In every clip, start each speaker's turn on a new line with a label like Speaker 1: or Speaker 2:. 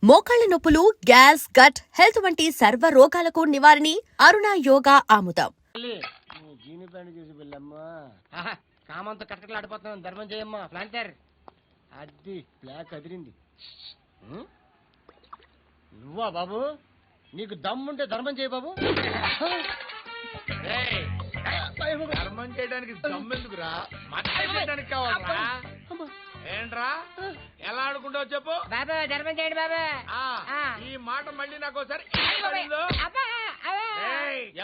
Speaker 1: మోకాళ్ల నొప్పులు, gas, gut health వంటి సర్వ రోగాలకు నివారణి అరుణ యోగా ఆముదం.
Speaker 2: కామంతో కట్టకలాడిపోతున్నాను. ధర్మం చేయమ్మా. ప్లాంటర్ అది బ్లాక్ అదిరింది. నువ్వా బాబు? నీకు దమ్ముంటే ధర్మం చేయ బాబు.
Speaker 3: ధర్మం చేయడానికి దమ్మెందుకురా? చేయడానికి కావాలరా? ఏంట్రా ఎలా ఆడుకుంటావు చెప్పు
Speaker 2: బాబా. ధర్మం చేయండి బాబా.
Speaker 3: ఈ మాట మళ్ళీ నాకు ఒకసారి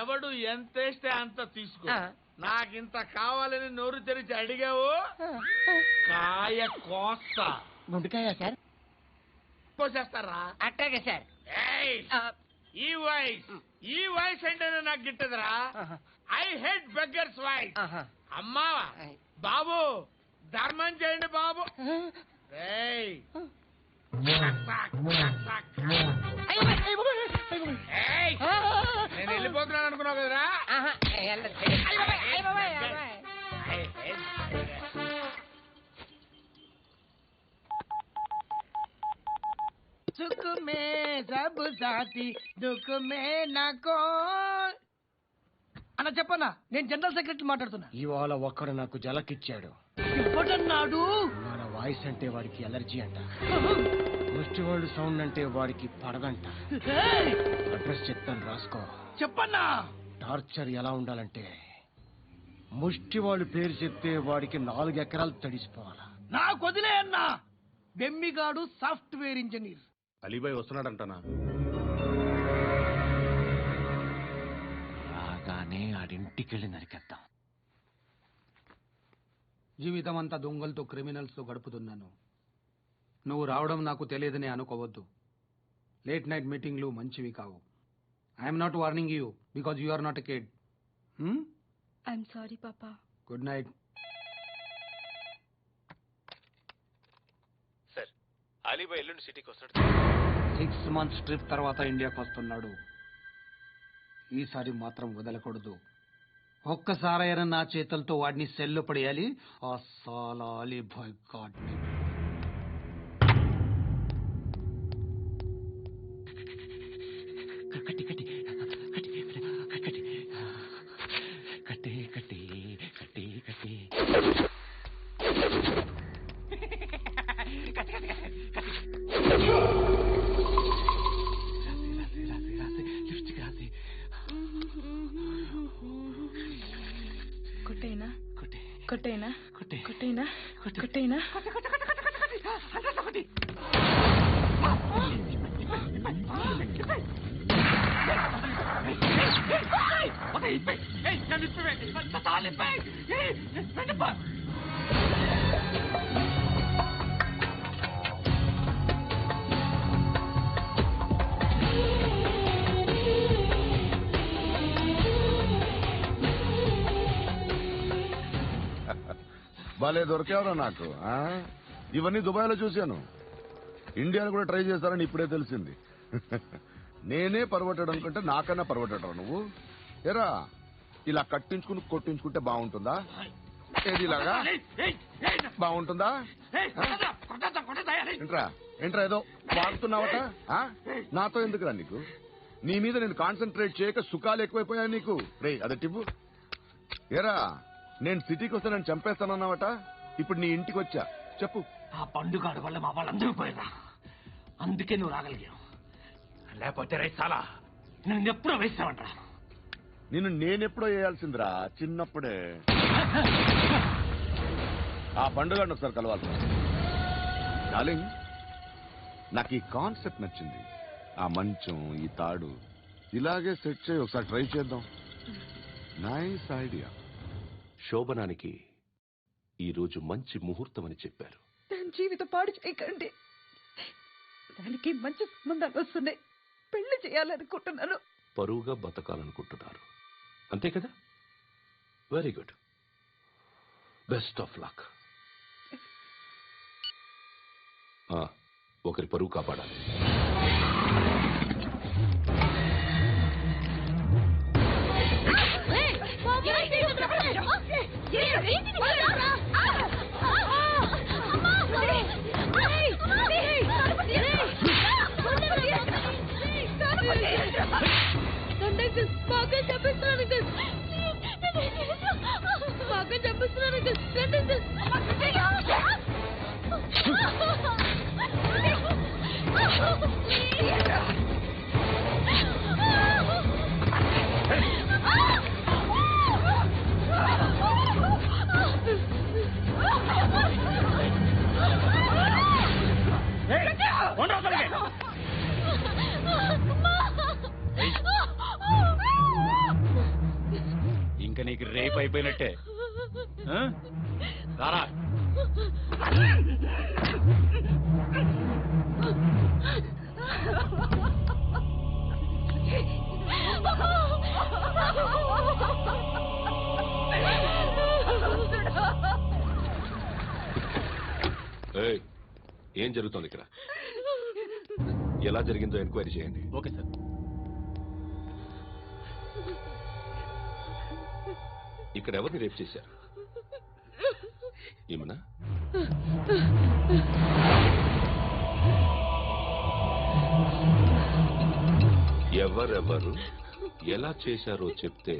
Speaker 3: ఎవడు ఎంత వేస్తే అంత తీసుకో. నాకింత కావాలని నోరు తెరిచి అడిగావు, కాయ కోస్తా.
Speaker 2: గుండెకాయ సార్?
Speaker 3: కోసేస్తారా?
Speaker 2: అట్టాగే సార్.
Speaker 3: ఈ వాయిస్ అంటేనే నాకు గిట్టదురా. I hate beggars voice. అమ్మా బాబు, ధర్మం చేయండి బాబు. నేను వెళ్ళిపోతున్నాను అనుకున్నావు కదరా?
Speaker 2: సుఖ మే సబ్ సాథీ, దుఃఖ మే నాకో. అన్న చెప్పన్నా, నేను జనరల్ సెక్రటరీ మాట్లాడుతున్నా. ఇవాళ ఒక్కడు నాకు జలకిచ్చాడు. ఇవ్వడన్నాడు. మన వాయిస్ అంటే వాడికి ఎలర్జీ అంట. ముష్టి వాళ్ళు సౌండ్ అంటే వాడికి పడదంట. అడ్రస్ చెప్తాను, రాసుకో. చెప్పన్నా. టార్చర్ ఎలా ఉండాలంటే, ముష్టి వాళ్ళు పేరు చెప్తే వాడికి 4 ఎకరాలు తడిసిపోవాలా. నాకు వదిలే అన్నా. బెమ్మిగాడు సాఫ్ట్వేర్ ఇంజనీర్.
Speaker 4: అలీబాయ్ వస్తున్నాడంటనా?
Speaker 2: రాగానే ఆడింటికెళ్ళి నరికేద్దాం.
Speaker 5: జీవితం అంతా దొంగలతో, క్రిమినల్స్ తో గడుపుతున్నాను. నువ్వు రావడం నాకు తెలియదని అనుకోవద్దు. లేట్ నైట్ మీటింగ్లు మంచివి కావు. I'm not warning you because you are not a kid.
Speaker 6: I'm sorry పాపా.
Speaker 5: Good night.
Speaker 4: సార్, అలీబాయ్ ఎల్లుండి సిటీకి వస్తాడు.
Speaker 5: 6 months ట్రిప్ తర్వాత ఇండియాకి వస్తున్నాడు. ఈసారి మాత్రం వదలకూడదు. ఒక్కసారైనా నా చేతులతో వాడిని సెల్లు పడేయాలి. ఆ సాలా అలీబాయ్ గాడ్ని.
Speaker 6: కొట్టేనా కొట్టేనా కొట్టేనా కొట్టేనా.
Speaker 7: భలే దొరికేవరా నాకు. ఇవన్నీ దుబాయ్ లో చూశాను. ఇండియాలో కూడా ట్రై చేస్తారని ఇప్పుడే తెలిసింది. నేనే పరవట్టడం అనుకుంటే నాకన్నా పరవట్టడం నువ్వు. ఎరా ఇలా కట్టించుకుని కొట్టించుకుంటే బాగుంటుందా? ఏది ఇలాగా బాగుంటుందా? ఏంట్రా ఏదో వాడుతున్నావట. నాతో ఎందుకురా నీకు? నీ మీద నేను కాన్సన్ట్రేట్ చేయక సుఖాలు ఎక్కువైపోయా నీకు. రే అదటివ్వు. ఎరా నేను సిటీకి వస్తే నన్ను చంపేస్తానన్నావట. ఇప్పుడు నీ ఇంటికి వచ్చా. చెప్పు.
Speaker 2: ఆ పండుగాడు వల్ల మా వాళ్ళందరూ పోయిరా. అందుకే నువ్వు రాగలిగావు. లేకపోతే రైసాలా నన్ను ఎప్పుడో వేసావంటరా.
Speaker 7: నిన్ను నేనెప్పుడో వేయాల్సిందిరా, చిన్నప్పుడే. ఆ పండుగను ఒకసారి కలవాలి. డార్లింగ్, నాకు ఈ కాన్సెప్ట్ నచ్చింది. ఆ మంచం, ఈ తాడు ఇలాగే సెట్ చేయి. ఒకసారి ట్రై చేద్దాం. Nice idea.
Speaker 4: శోభనానికి ఈ రోజు మంచి ముహూర్తం అని చెప్పారు.
Speaker 6: దాని జీవితం పాడు చేయకండి. దానికి మంచి సంబంధాలు వస్తున్నాయి. పెళ్లి చేయాలనుకుంటున్నాను.
Speaker 4: పరువుగా బతకాలనుకుంటున్నారు, అంతే కదా? Very good. Best of luck. ఒకరి పరువు కాపాడాలి.
Speaker 8: అంకుల్ బాగా చంపిస్తున్నాను అంకుల్ బాగా చంపిస్తున్నాను అంకుల్ రండి
Speaker 9: ఇంకా నీకు రేపు అయిపోయినట్టే ఆ? రారా
Speaker 4: ఏయ్, ఏం జరుగుతోంది ఇక్కడ? ఎలా జరిగిందో ఎంక్వైరీ చేయండి.
Speaker 9: Okay sir.
Speaker 4: ఇక్కడ ఎవరిని రేప్ చేశారు? ఏమన్నా? ఎవరెవరు ఎలా చేశారో చెప్తే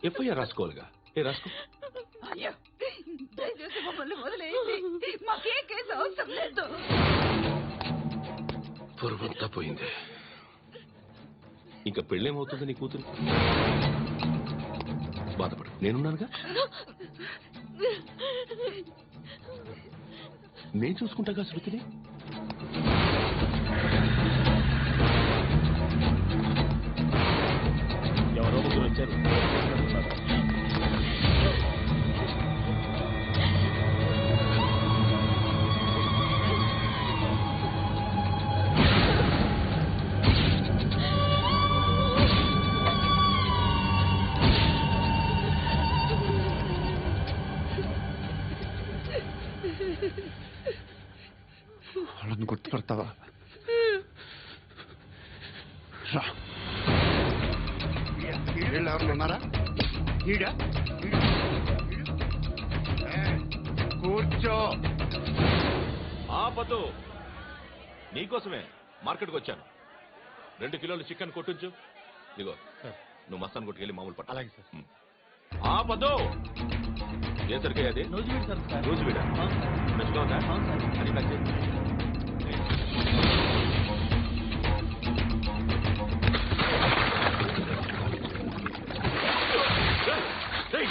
Speaker 4: ఎఫ్ఐఆర్ రాసుకోవాలిగా. రాసుకో.
Speaker 6: అయ్యో దయచేసి మమ్మల్ని వదిలేయండి, మాకే కేసు అవసరం లేదు.
Speaker 4: పొరుగుంతా పోయింది. ఇంకా పెళ్ళేమవుతుంది నీ కూతురు? బాధపడు, నేనున్నానుగా. నేను చూసుకుంటాగా శృతిని.
Speaker 9: ఎవరో ముగ్గురు వచ్చారు.
Speaker 5: వాళ్ళని గుర్తుపడతావా? రా. వీళ్ళు ఎవరు ఉన్నారా? కూర్చో.
Speaker 4: ఆపదు, నీకోసమే మార్కెట్కి వచ్చాను. 2 కిలోలు చికెన్ కొట్టించు. ఇదిగో నువ్వు మస్తాన్ కొట్టుకెళ్ళి మామూలు పట్టు.
Speaker 9: అలాగే సార్.
Speaker 4: ఆపదు. ఏ సరికాయ అది? రోజు వీడా మంచిగా ఉందా? అది కచ్చి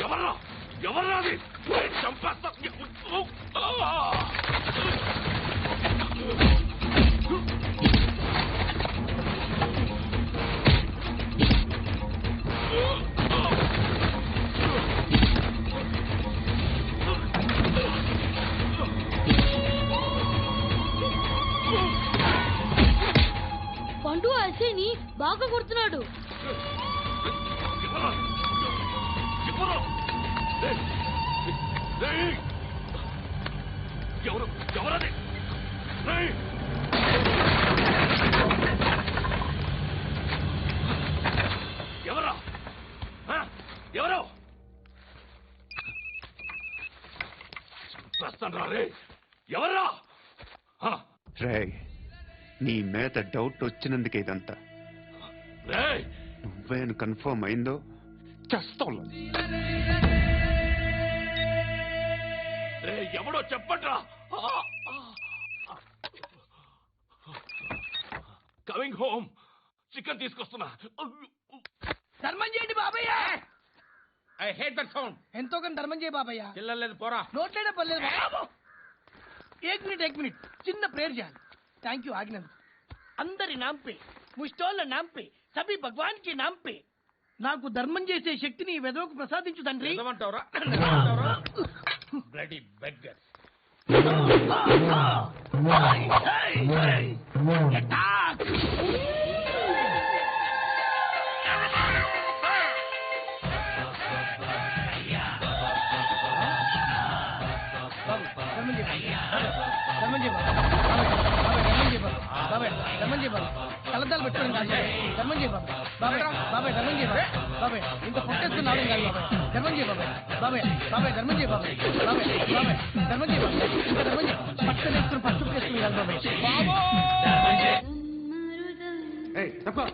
Speaker 4: ఎవర్రా ఎవర్రా అది? చంపేస్తా.
Speaker 8: పండు అసేని బాగా కొడుతున్నాడు.
Speaker 4: ఎవరు ఎవరది? ఎవరా ఎవరు? చంపేస్తాను రా రే. ఎవర్రా?
Speaker 10: రే, నీ మీద డౌట్ వచ్చినందుకే ఇదంతా.
Speaker 4: రే
Speaker 10: నువ్వేను కన్ఫర్మ్ అయిందో చేస్తావు.
Speaker 4: రే ఎవడో చెప్పట్రా. Coming home. చికెన్ తీసుకొస్తున్నా.
Speaker 3: ధర్మం చేయండి బాబయ్య. I hate that sound. ఎంతో కొంత ధర్మం చేయ బాబయ్య. పిల్లలేదు పోరా. నోట్లేడే పర్లేదు. ఏక్ మినిట్ చిన్న ప్రేయర్ చేయాలి. థ్యాంక్ యూ ఆగినందుకు. అందరి నామ్ పే, ముష్టోళ్ళ నామ్ పే, సభీ భగవాన్ కి నామ్ పే నాకు ధర్మం చేసే శక్తిని ఈ వెదవకు ప్రసాదించు తండ్రి. Bloody beggar. కలద్దాలు పెట్టుకోండి ధర్మం చేయ బాబాయ్. బాబాయ్ ధర్మం చేయ బాబాయ్. ఇంత పొట్టేసుకున్నాడు కాదు బాబాయ్. ధర్మం చేయ బాబాయ్ ధర్మం చేయ బాబాయ్. ధర్మం చేయ బాబాయ్. ఇంత ధర్మం చేయ. పచ్చని వేసుకుని పసుపు వేసుకుని కాదు బాబాయ్.